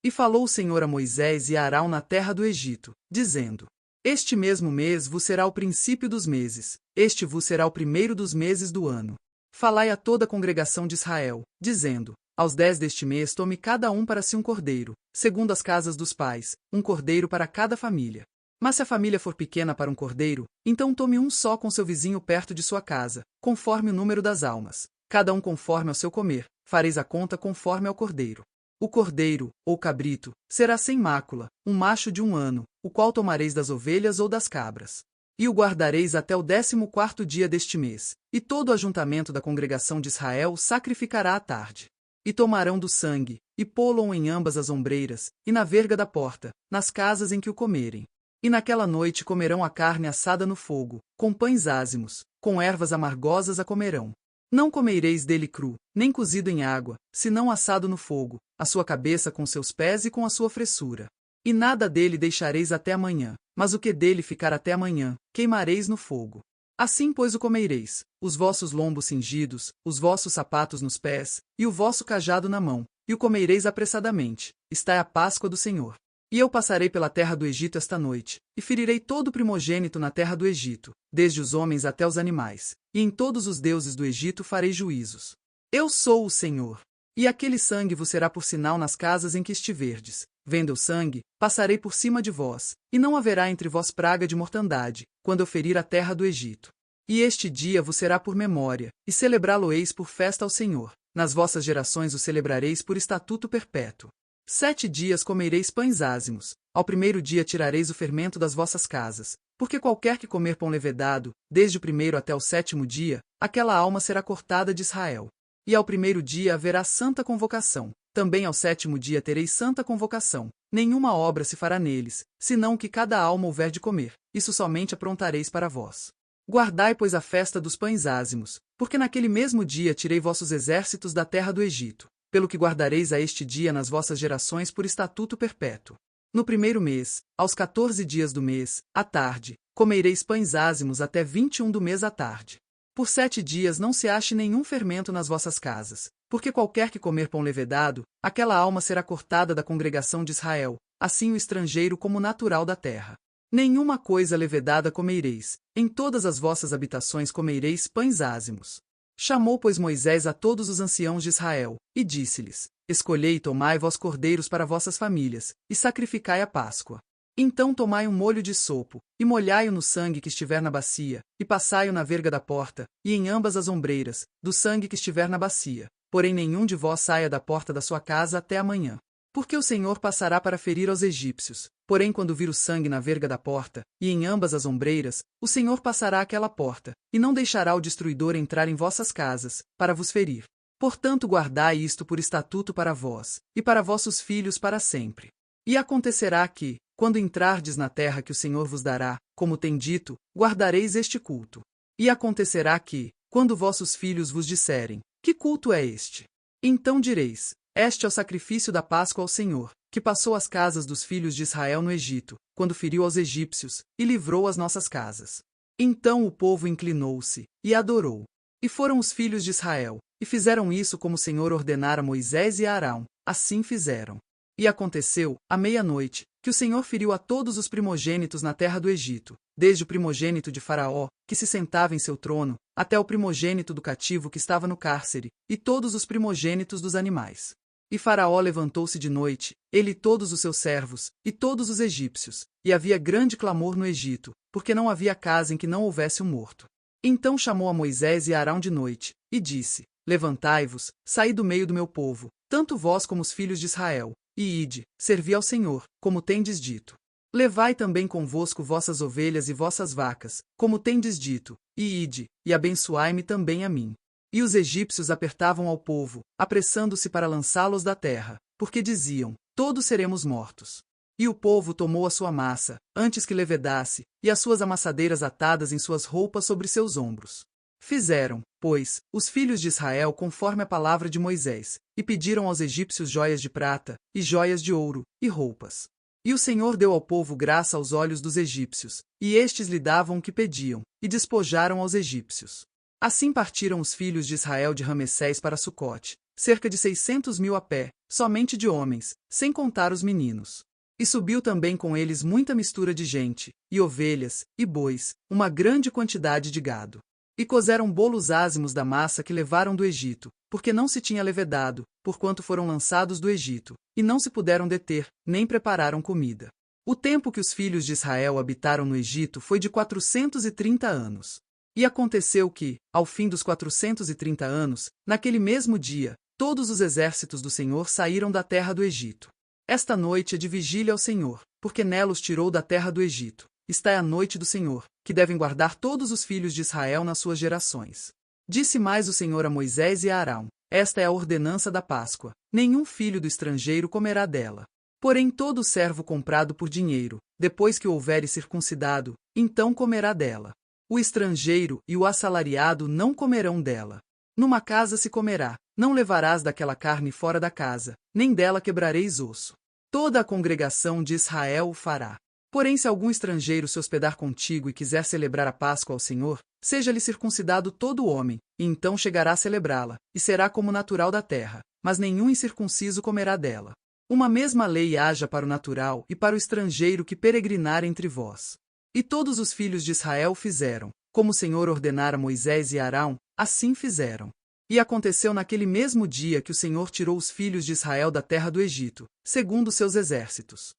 E falou o Senhor a Moisés e a Arão na terra do Egito, dizendo: Este mesmo mês vos será o princípio dos meses, este vos será o primeiro dos meses do ano. Falai a toda a congregação de Israel, dizendo: Aos 10 deste mês tome cada um para si um cordeiro, segundo as casas dos pais, um cordeiro para cada família. Mas se a família for pequena para um cordeiro, então tome um só com seu vizinho perto de sua casa, conforme o número das almas, cada um conforme ao seu comer, fareis a conta conforme ao cordeiro. O cordeiro, ou cabrito, será sem mácula, um macho de 1 ano, o qual tomareis das ovelhas ou das cabras. E o guardareis até o 14º dia deste mês, e todo o ajuntamento da congregação de Israel o sacrificará à tarde. E tomarão do sangue, e pô-lo em ambas as ombreiras, e na verga da porta, nas casas em que o comerem. E naquela noite comerão a carne assada no fogo, com pães ázimos, com ervas amargosas a comerão. Não comereis dele cru, nem cozido em água, senão assado no fogo, a sua cabeça com seus pés e com a sua fressura. E nada dele deixareis até amanhã, mas o que dele ficar até amanhã, queimareis no fogo. Assim, pois, o comereis, os vossos lombos cingidos, os vossos sapatos nos pés, e o vosso cajado na mão, e o comereis apressadamente. Esta é a Páscoa do Senhor. E eu passarei pela terra do Egito esta noite, e ferirei todo o primogênito na terra do Egito, desde os homens até os animais, e em todos os deuses do Egito farei juízos. Eu sou o Senhor. E aquele sangue vos será por sinal nas casas em que estiverdes. Vendo o sangue, passarei por cima de vós, e não haverá entre vós praga de mortandade, quando eu ferir a terra do Egito. E este dia vos será por memória, e celebrá-lo-eis por festa ao Senhor. Nas vossas gerações o celebrareis por estatuto perpétuo. 7 dias comereis pães ázimos, ao primeiro dia tirareis o fermento das vossas casas, porque qualquer que comer pão levedado, desde o primeiro até o 7º dia, aquela alma será cortada de Israel. E ao primeiro dia haverá santa convocação, também ao 7º dia tereis santa convocação, nenhuma obra se fará neles, senão o que cada alma houver de comer, isso somente aprontareis para vós. Guardai, pois, a festa dos pães ázimos, porque naquele mesmo dia tirei vossos exércitos da terra do Egito. Pelo que guardareis a este dia nas vossas gerações por estatuto perpétuo. No primeiro mês, aos 14 dias do mês, à tarde, comereis pães ázimos até 21 do mês à tarde. Por 7 dias não se ache nenhum fermento nas vossas casas, porque qualquer que comer pão levedado, aquela alma será cortada da congregação de Israel, assim o estrangeiro como o natural da terra. Nenhuma coisa levedada comereis, em todas as vossas habitações comereis pães ázimos. Chamou, pois, Moisés a todos os anciãos de Israel, e disse-lhes: Escolhei e tomai vós cordeiros para vossas famílias, e sacrificai a Páscoa. Então tomai um molho de sopo, e molhai-o no sangue que estiver na bacia, e passai-o na verga da porta, e em ambas as ombreiras, do sangue que estiver na bacia. Porém nenhum de vós saia da porta da sua casa até amanhã. Porque o Senhor passará para ferir aos egípcios. Porém, quando vir o sangue na verga da porta, e em ambas as ombreiras, o Senhor passará aquela porta, e não deixará o destruidor entrar em vossas casas, para vos ferir. Portanto, guardai isto por estatuto para vós, e para vossos filhos para sempre. E acontecerá que, quando entrardes na terra que o Senhor vos dará, como tem dito, guardareis este culto. E acontecerá que, quando vossos filhos vos disserem: Que culto é este? Então direis: Este é o sacrifício da Páscoa ao Senhor, que passou as casas dos filhos de Israel no Egito, quando feriu aos egípcios, e livrou as nossas casas. Então o povo inclinou-se, e adorou. E foram os filhos de Israel, e fizeram isso como o Senhor ordenara a Moisés e a Arão, assim fizeram. E aconteceu, à meia-noite, que o Senhor feriu a todos os primogênitos na terra do Egito, desde o primogênito de Faraó, que se sentava em seu trono, até o primogênito do cativo que estava no cárcere, e todos os primogênitos dos animais. E Faraó levantou-se de noite, ele e todos os seus servos, e todos os egípcios, e havia grande clamor no Egito, porque não havia casa em que não houvesse um morto. Então chamou a Moisés e a Arão de noite, e disse: Levantai-vos, saí do meio do meu povo, tanto vós como os filhos de Israel, e ide, servi ao Senhor, como tendes dito. Levai também convosco vossas ovelhas e vossas vacas, como tendes dito, e ide, e abençoai-me também a mim. E os egípcios apertavam ao povo, apressando-se para lançá-los da terra, porque diziam: Todos seremos mortos. E o povo tomou a sua massa, antes que levedasse, e as suas amassadeiras atadas em suas roupas sobre seus ombros. Fizeram, pois, os filhos de Israel conforme a palavra de Moisés, e pediram aos egípcios joias de prata, e joias de ouro, e roupas. E o Senhor deu ao povo graça aos olhos dos egípcios, e estes lhe davam o que pediam, e despojaram aos egípcios. Assim partiram os filhos de Israel de Ramessés para Sucote, cerca de 600.000 a pé, somente de homens, sem contar os meninos. E subiu também com eles muita mistura de gente, e ovelhas, e bois, uma grande quantidade de gado. E cozeram bolos ázimos da massa que levaram do Egito, porque não se tinha levedado, porquanto foram lançados do Egito, e não se puderam deter, nem prepararam comida. O tempo que os filhos de Israel habitaram no Egito foi de 430 anos. E aconteceu que, ao fim dos 430 anos, naquele mesmo dia, todos os exércitos do Senhor saíram da terra do Egito. Esta noite é de vigília ao Senhor, porque nela os tirou da terra do Egito. Está é a noite do Senhor, que devem guardar todos os filhos de Israel nas suas gerações. Disse mais o Senhor a Moisés e a Arão: esta é a ordenança da Páscoa, nenhum filho do estrangeiro comerá dela. Porém todo servo comprado por dinheiro, depois que o houveres circuncidado, então comerá dela. O estrangeiro e o assalariado não comerão dela. Numa casa se comerá, não levarás daquela carne fora da casa, nem dela quebrareis osso. Toda a congregação de Israel o fará. Porém, se algum estrangeiro se hospedar contigo e quiser celebrar a Páscoa ao Senhor, seja-lhe circuncidado todo homem, e então chegará a celebrá-la, e será como natural da terra, mas nenhum incircunciso comerá dela. Uma mesma lei haja para o natural e para o estrangeiro que peregrinar entre vós. E todos os filhos de Israel fizeram, como o Senhor ordenara a Moisés e Arão, assim fizeram. E aconteceu naquele mesmo dia que o Senhor tirou os filhos de Israel da terra do Egito, segundo seus exércitos.